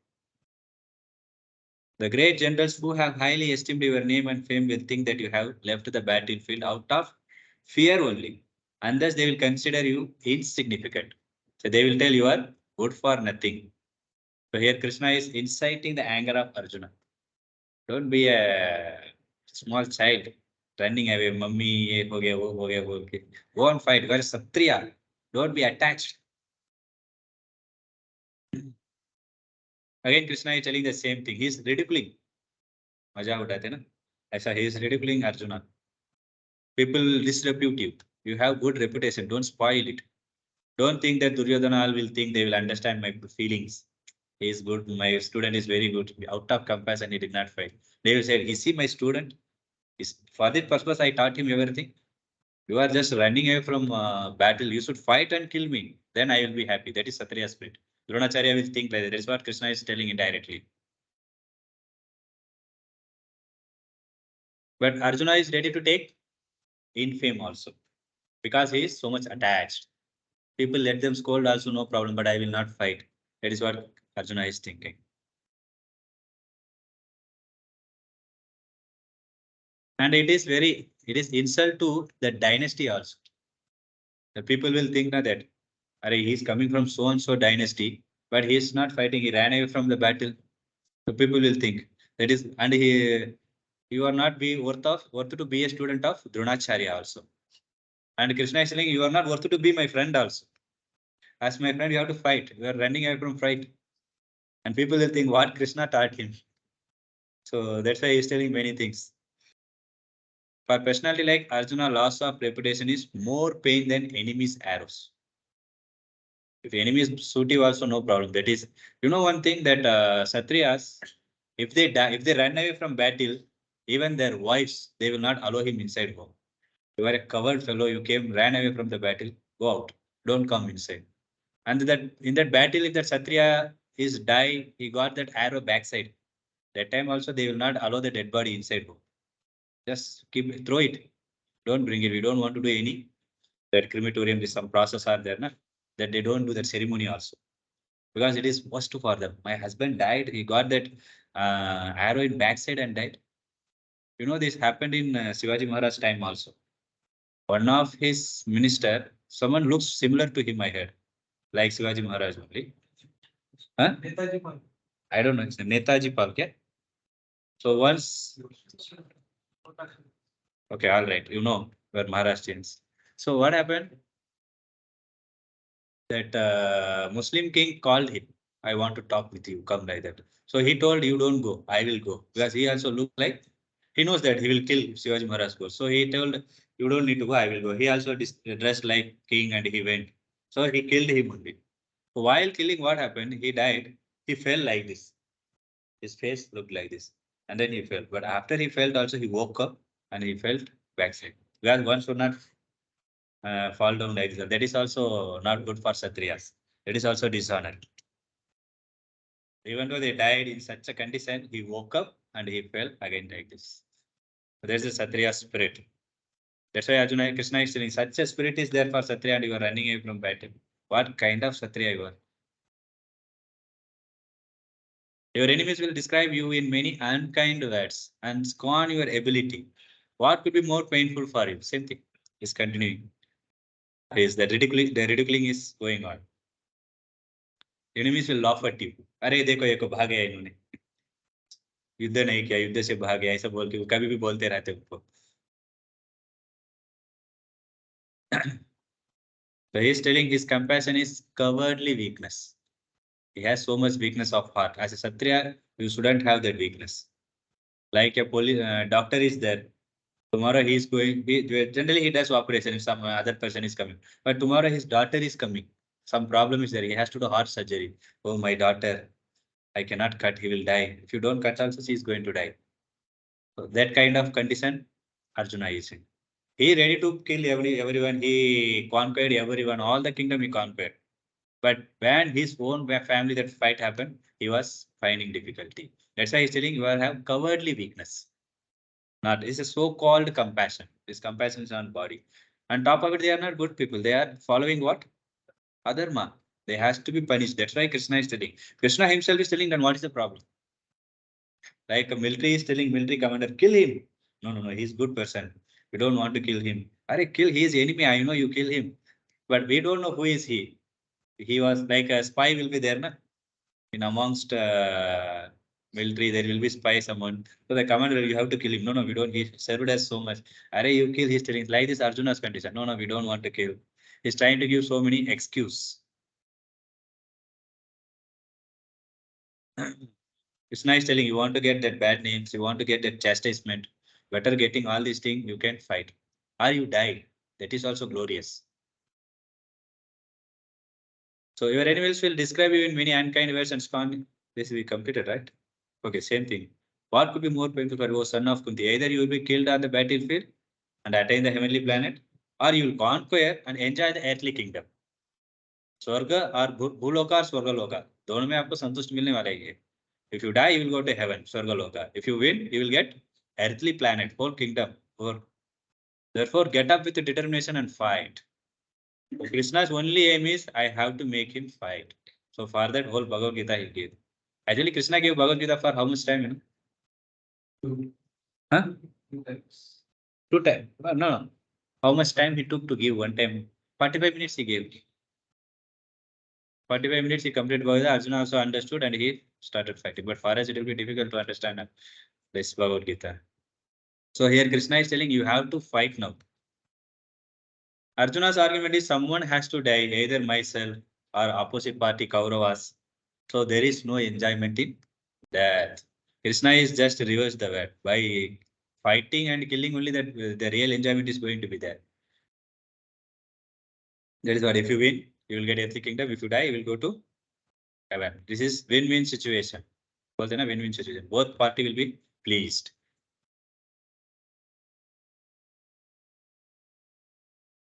The great generals who have highly esteemed your name and fame will think that you have left the battlefield out of fear only, and thus they will consider you insignificant. So they will tell you are good for nothing. So here Krishna is inciting the anger of Arjuna. Don't be a small child running away. Mummy, ye ho gaya, wo ho gaya, wo ho gaya. Go and fight. You are a Satriya. Don't be attached. Again, Krishna is telling the same thing. He is ridiculing. मजा उठाते ना ऐसा he is ridiculing Arjuna. People disrepute you. You have good reputation. Don't spoil it. Don't think that Duryodhana will think they will understand my feelings. He is good. My student is very good. Out of compassion, he did not fight. They will say, is he my student? For that purpose, I taught him everything. You are just running away from battle. You should fight and kill me. Then I will be happy. That is Satriya spirit. Dronacharya will think like that. That is what Krishna is telling indirectly. But Arjuna is ready to take infame also, because he is so much attached. People let them scold also, no problem, but I will not fight. That is what Arjuna is thinking. And it is insult to the dynasty also. The people will think na that, he is coming from so and so dynasty, but he is not fighting. He ran away from the battle. So people will think that is, and you are not be worth to be a student of Dronacharya also. And Krishna is saying, you are not worth to be my friend also. As my friend, you have to fight. You are running away from fight. And people will think what Krishna taught him. So that's why he is telling many things. For personality like Arjuna, loss of reputation is more pain than enemies' arrows. If enemies shoot you, also no problem. That is, one thing that Satriyas, if they die, if they run away from battle, even their wives, they will not allow him inside home. You are a coward fellow. You ran away from the battle. Go out. Don't come inside. And that in that battle, if that Satriya is die, he got that arrow backside. That time also they will not allow the dead body inside home. Just throw it. Don't bring it. We don't want to do any that crematorium, is some process are there, na, that they don't do that ceremony also. Because it is worst for them. My husband died, he got that arrow in backside and died. You know, this happened in Shivaji Maharaj time also. One of his minister, someone looks similar to him, I heard, like Shivaji Maharaj only. Huh? I don't know, it's Netaji Pal, yeah? So once, okay, all right, you know where Maharaj changed. So what happened? That Muslim king called him. I want to talk with you. Come like that. So he told, you don't go. I will go. Because he also looked like, he knows that he will kill Shivaji Maharaj. So he told, you don't need to go. I will go. He also dressed like king and he went. So he killed him only. While killing, what happened? He died. He fell like this. His face looked like this. And then he fell. But after he fell also, he woke up and he felt backside. Because one should not fall down like that. That is also not good for Satriyas. That is also dishonor. Even though they died in such a condition, he woke up and he fell again like this. So there's a Satriya spirit. That's why Arjuna Krishna is telling, such a spirit is there for Satriya and you are running away from battle. What kind of Satriya you are? Your enemies will describe you in many unkind words and scorn your ability. What could be more painful for you? Same thing is continuing. Is the ridiculing is going on. Enemies will laugh at you. अरे देखो ये को भाग गया इन्होंने, युद्ध नहीं किया, युद्ध से भाग गया, ऐसा बोल के कभी भी बोलते रहते उनको. So he is telling his compassion is cowardly weakness. He has so much weakness of heart. As a Kshatriya, you shouldn't have that weakness. Like a doctor is there. Tomorrow he is going, generally he does operation if some other person is coming. But tomorrow his daughter is coming. Some problem is there. He has to do heart surgery. Oh, my daughter, I cannot cut, he will die. If you don't cut also, she is going to die. So that kind of condition, Arjuna is in. He ready to kill everyone. He conquered everyone. All the kingdom he conquered. But when his own family that fight happened, he was finding difficulty. That's why he's telling you have cowardly weakness. Not it's a so-called compassion. This compassion is on body. On top of it, they are not good people. They are following what? Adharma. They has to be punished. That's why Krishna is telling. Krishna himself is telling, then what is the problem? Like a military is telling military commander, kill him. No, he's good person. We don't want to kill him. Are kill his enemy. I know you kill him. But we don't know who is he. He was like a spy will be there, na? In amongst military, there will be spy someone. So the commander, you have to kill him. No, we don't. He served us so much. Are you kill? He's telling like this Arjuna's condition. No, we don't want to kill. He's trying to give so many excuse. It's nice telling you want to get that bad names, you want to get that chastisement. Better getting all these things, you can fight. Or you die. That is also glorious. So your enemies will describe you in many unkind words and scorn. This will be completed, right? Okay, same thing. What could be more painful for you, son of Kunti? Either you will be killed on the battlefield and attain the heavenly planet, or you will conquer and enjoy the earthly kingdom. स्वर्ग और भूलोक और स्वर्गलोक दोनों में आपको संतुष्ट मिलने वाला है. If you die, you will go to heaven, Swargaloka. If you win, you will get earthly planet, whole kingdom. Therefore, get up with determination and fight. Krishna's only aim is, I have to make him fight. So for that whole Bhagavad Gita he gave. Actually, Krishna gave Bhagavad Gita for how much time? You know? Huh? 2 times. No. How much time he took to give one time? 45 minutes he gave. 45 minutes he completed Bhagavad Gita. Arjuna also understood and he started fighting. But for us, it will be difficult to understand this Bhagavad Gita. So here Krishna is telling you have to fight now. Arjuna's argument is someone has to die, either myself or opposite party Kauravas. So there is no enjoyment in that. Krishna is just reverse the word. By fighting and killing only that the real enjoyment is going to be there. That is what if you win, you will get earthly kingdom. If you die, you will go to heaven. This is win-win situation. Win-win situation. Both party will be pleased.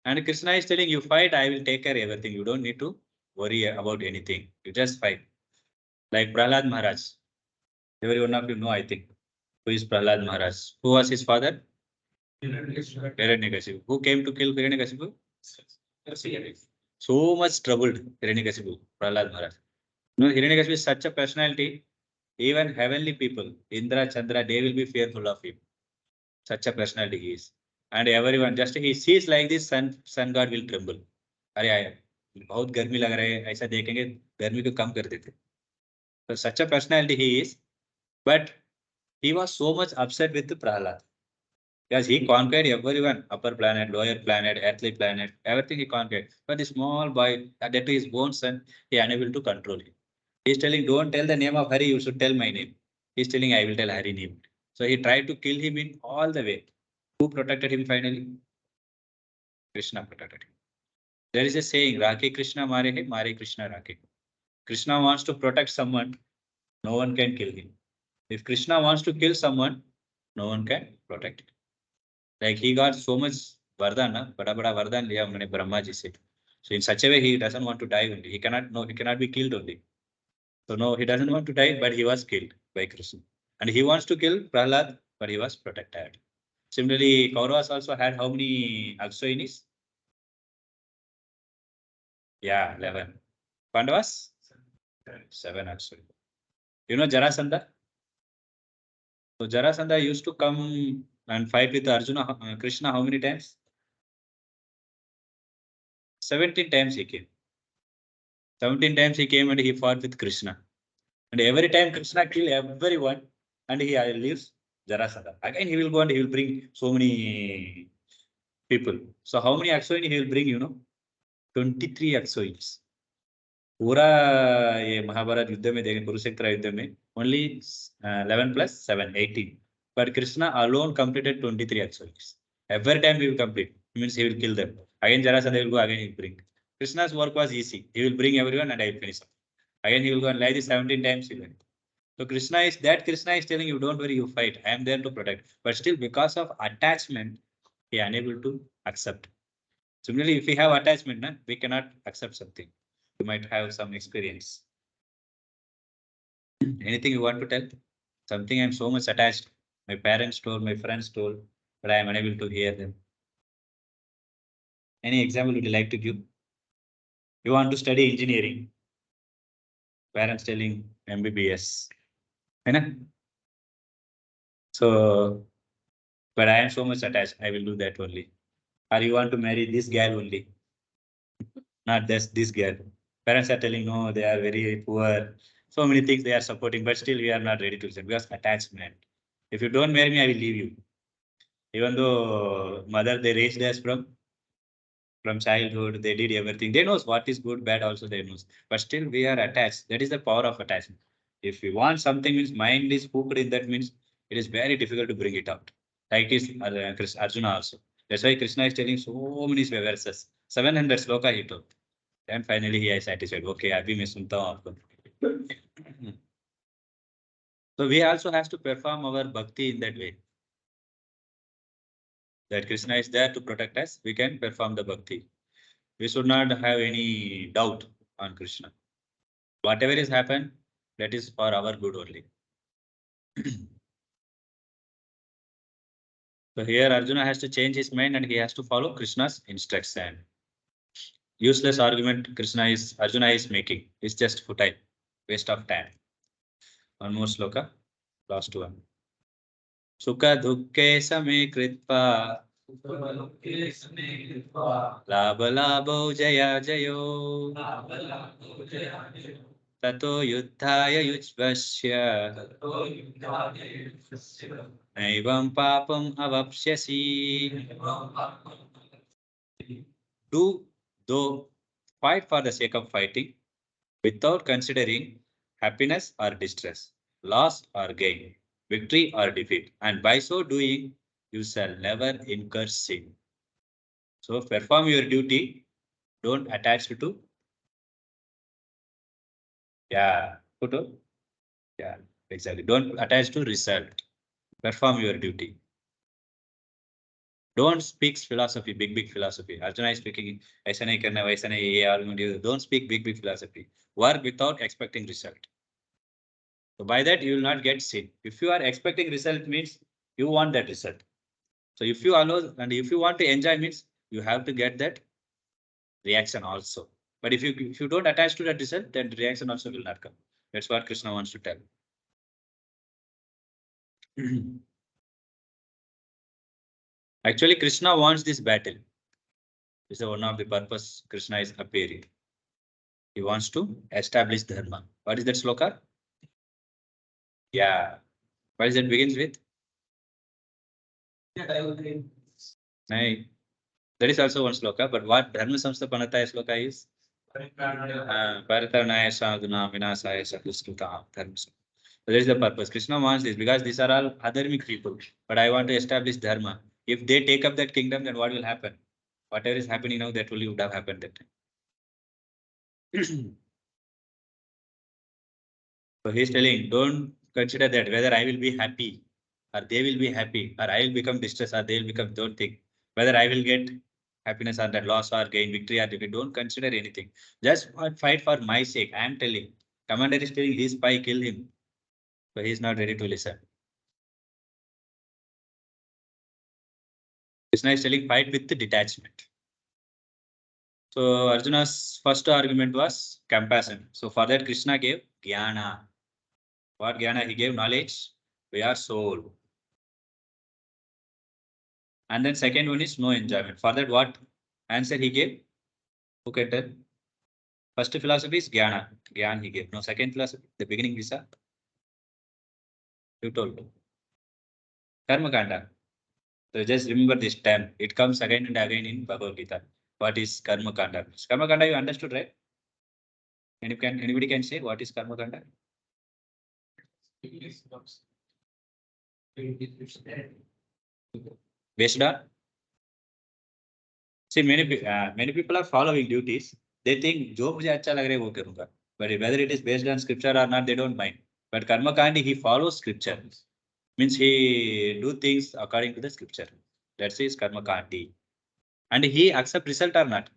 And Krishna is telling you fight, I will take care of everything. You don't need to worry about anything. You just fight. Like Prahlad Maharaj. Every one of you know, I think, who is Prahlad Maharaj. Who was his father? Hiranyakashipu. Who came to kill Hiranyakashipu? So much troubled Hiranyakashipu, Prahlad Maharaj. You know, Hiranyakashipu is such a personality. Even heavenly people, Indra, Chandra, they will be fearful of him. Such a personality he is. And everyone, just he sees like this, sun god will tremble. अरे यार बहुत गर्मी लग रहा है ऐसा देखेंगे गर्मी को कम कर देते. So such a personality he is, but he was so much upset with Prahlad because he conquered everyone, upper planet, lower planet, earthly planet, everything he conquered. But the small boy, that to his own son, he unable to control him. He's telling, don't tell the name of Hari, you should tell my name. He's telling, I will tell Hari name. So he tried to kill him in all the way. Who protected him finally? Krishna protected him. There is a saying, Rakhe Krishna Mare Hai, Mare Krishna Rakhe. Krishna wants to protect someone, no one can kill him. If Krishna wants to kill someone, no one can protect it. Like he got so much vardhan, bada vardhan liya unhone Brahma ji se. So in such a way, he doesn't want to die only. He cannot be killed only. So no, he doesn't want to die, but he was killed by Krishna. And he wants to kill Prahlad, but he was protected. Similarly, Kauravas also had how many Aksoinis? Yeah, 11. Pandavas? 7 Aksoinis. You know Jarasandha? So Jarasandha used to come and fight with Arjuna, Krishna how many times? 17 times he came. 17 times he came and he fought with Krishna. And every time Krishna killed everyone and he leaves Jarasandha. Again he will go and he will bring so many people. So how many Aksoini he will bring, you know? 23 Aksoinis. पूरा ये महाभारत युद्ध में देखें कुरुक्षेत्र युद्ध में only 11 plus 7 18 but Krishna alone completed 23 Aksoinis. Every time he will complete means he will kill them. Again Jarasandha will go, again he will bring. Krishna's work was easy. He will bring everyone and I will finish. Again he will go and lie this 17 times he will. So Krishna is telling you, don't worry, you fight. I am there to protect. But still, because of attachment, he is unable to accept. Similarly, if we have attachment, we cannot accept something. You might have some experience. Anything you want to tell? Something I'm so much attached. My parents told, my friends told, but I am unable to hear them. Any example would you like to give? You want to study engineering. Parents telling MBBS. So, but I am so much attached. I will do that only. Or you want to marry this girl only, not this girl. Parents are telling, no, they are very poor. So many things they are supporting, but still we are not ready to listen because attachment. If you don't marry me, I will leave you. Even though mother, they raised us from childhood, they did everything. They knows what is good, bad also they knows. But still we are attached. That is the power of attachment. If we want something, means mind is hooked in that means it is very difficult to bring it out. Like is Arjuna also. That's why Krishna is telling so many verses. 700 sloka he told. And finally he is satisfied. Okay, abhi main sunta hu aapko. So we also have to perform our bhakti in that way. That Krishna is there to protect us. We can perform the bhakti. We should not have any doubt on Krishna. Whatever is happened, that is for our good only. So here Arjuna has to change his mind and he has to follow Krishna's instruction. Useless argument Arjuna is making. It's just futile, waste of time. One more sloka, last one. Sukha dukke same kritva labha labho jaya jayo tato yuddhaya yujvasya naivam papam avapsyasi. Do though fight for the sake of fighting without considering happiness or distress, loss or gain, victory or defeat, and by so doing, you shall never incur sin. So perform your duty, don't attach to, yeah, yeah, exactly. Don't attach to result. Perform your duty. Don't speak philosophy, big philosophy. Arjuna is speaking, ऐसा नहीं करना, वैसा नहीं, ये argument. Don't speak big philosophy. Work without expecting result. So by that you will not get sin. If you are expecting result means you want that result. So if you allow and if you want to enjoy means you have to get that reaction also. But if you don't attach to that result, then the reaction also will not come. That's what Krishna wants to tell. Actually, Krishna wants this battle. This is one of the purpose Krishna is appearing. He wants to establish dharma. What is that sloka? Yeah. What is that begins with? Nahi. That is also one sloka, but what dharma samsthapanataya sloka is? Paritarnaya sadhuna vinasaya sadhuskruta dharma. So that is the purpose. Krishna wants this because these are all adharmic people. But I want to establish dharma. If they take up that kingdom, then what will happen? Whatever is happening now, that only would have happened that time. So he's telling, don't consider that whether I will be happy or they will be happy or I will become distressed or they will become, don't think whether I will get happiness or that loss or gain victory or defeat. Don't consider anything. Just fight for my sake. I am telling. Commander is telling his spy, kill him. So he is not ready to listen. Krishna is telling fight with the detachment. So Arjuna's first argument was compassion. So for that Krishna gave jnana. What jnana he gave? Knowledge. We are soul. And then second one is no enjoyment. For that what answer he gave? Who can tell? First philosophy is jnana. Gyan he gave. No, second philosophy, the beginning visa. You told. Karma kanda. So just remember this term. It comes again and again in Bhagavad Gita. What is karma kanda? Karma kanda you understood, right? Anybody can say what is karma kanda? Based on, see many people are following duties. They think जो मुझे अच्छा लग रहा है वो करूँगा. But whether it is based on scripture or not, they don't mind. But karma kandi he follows scripture. Means he do things according to the scripture. That's his karma kandi. And he accept result or not.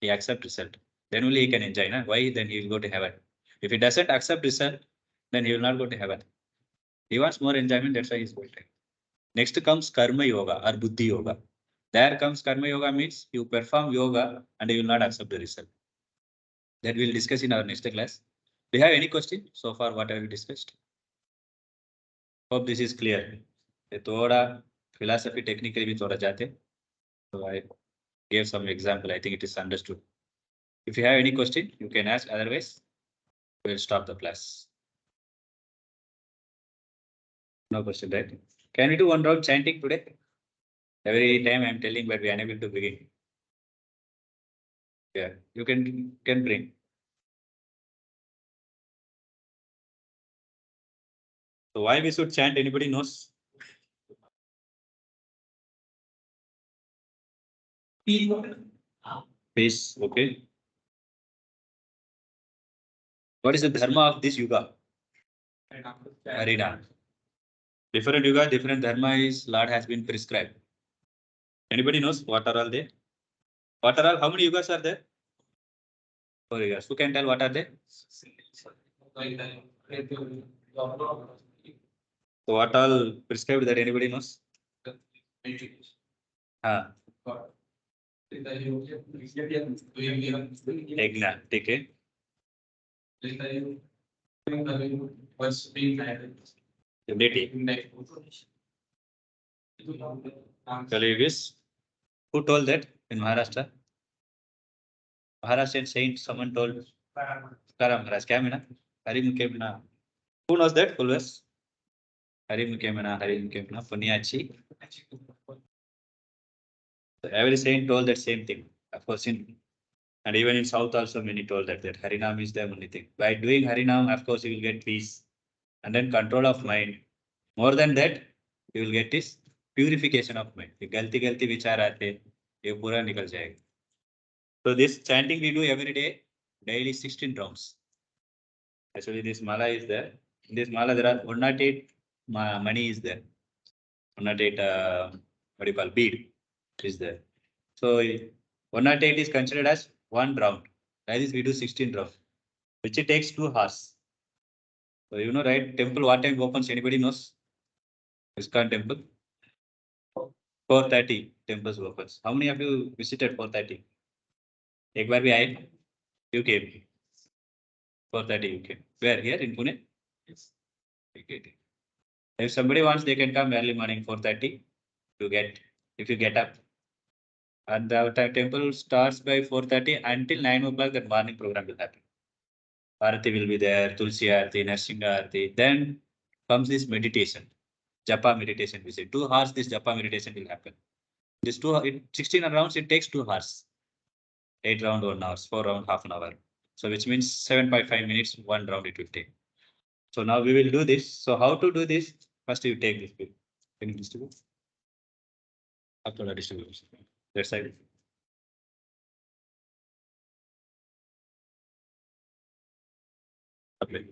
He accept result. Then only he can enjoy. Na? Why? Then he will go to heaven. If he doesn't accept result, then he will not go to heaven. He wants more enjoyment. That's why he's going to heaven. Next comes karma yoga or buddhi yoga. There comes karma yoga means you perform yoga and you will not accept the result. That we'll discuss in our next class. Do you have any question so far? What have we discussed? Hope this is clear. थोड़ा philosophy technically भी थोड़ा जाते. So I gave some example. I think it is understood. If you have any question, you can ask. Otherwise, we'll stop the class. No question, right? Can we do one round chanting today? Every time I'm telling, but we are unable to begin. Yeah, you can bring. So why we should chant? Anybody knows? Peace. Okay. What is the dharma of this yuga? Harina. Different yuga, different dharma is Lord has been prescribed. Anybody knows what are all they? What are all? How many yugas are there? 4 yugas. Who can tell what are they? So what all prescribed that anybody knows? Yajna. Okay. Unity. Kaliyugis. Who told that in Maharashtra? Maharashtrian saint, someone told. Karam Maharaj. Kya meena? Hari mukhe meena. Who knows that? Always. Hari mukhe meena. Hari mukhe meena. Punyachi. So every saint told that same thing. Of course, and even in South also many told that Harinam is the only thing. By doing Harinam, of course, you will get peace and then control of mind. More than that, you will get this purification of mind. The galti vichar aate, ye pura nikal jayega. So this chanting we do every day, daily 16 rounds. Actually, this mala is there. In this mala, there are 108 money is there. 108, what do you call, bead is there. So 108 is considered as one round. That is, we do 16 rounds, which it takes 2 hours. So you know, right? Temple, what time opens? Anybody knows? ISKCON temple. 4:30 temples opens. How many of you visited 4:30? एक बार भी आए? You came. 4:30 you came. Where? Here in Pune? Yes. Okay. If somebody wants, they can come early morning 4:30 to get, if you get up. And the temple starts by 4:30 until 9 o'clock. That morning program will happen. Arati will be there, Tulsi Arati, Narsingha Arati. Then comes this meditation, Japa meditation. We say 2 hours. This Japa meditation will happen. This 16 rounds. It takes 2 hours. 8 round 1 hour, 4 round half an hour. So which means 7.5 minutes 1 round it will take. So now we will do this. So how to do this? First you take this bill. Can you distribute? After the distribution. That side. Okay.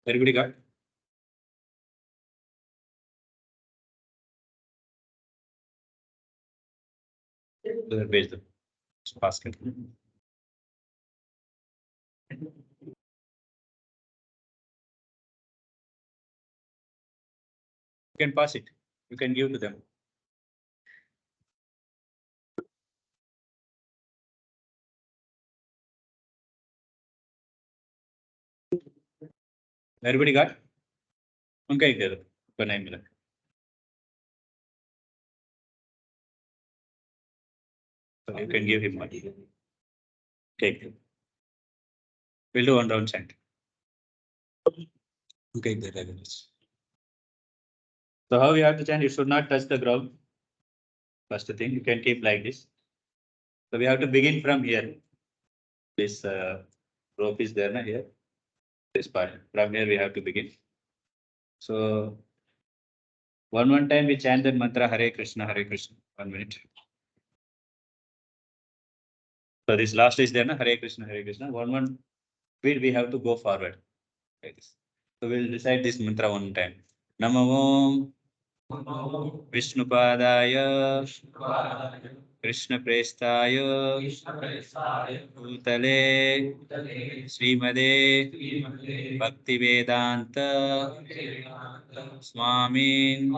Everybody got? Page the basket. You can pass it. You can give to them. Everybody got? Okay, there. So you can give him money. Take. We'll do 1 round chant. Okay, there. So how you have to chant? You should not touch the ground. First thing, you can keep like this. So we have to begin from here. This rope is there, na, here. This part. From here we have to begin. So one time we chant the mantra Hare Krishna, Hare Krishna. 1 minute. So this last is there, na, Hare Krishna, Hare Krishna. One beat we have to go forward. Like this. So we'll recite this mantra 1 time. Namo Vishnupadaya Krishnaprestaya Bhutale Srimade Bhaktivedanta Swamin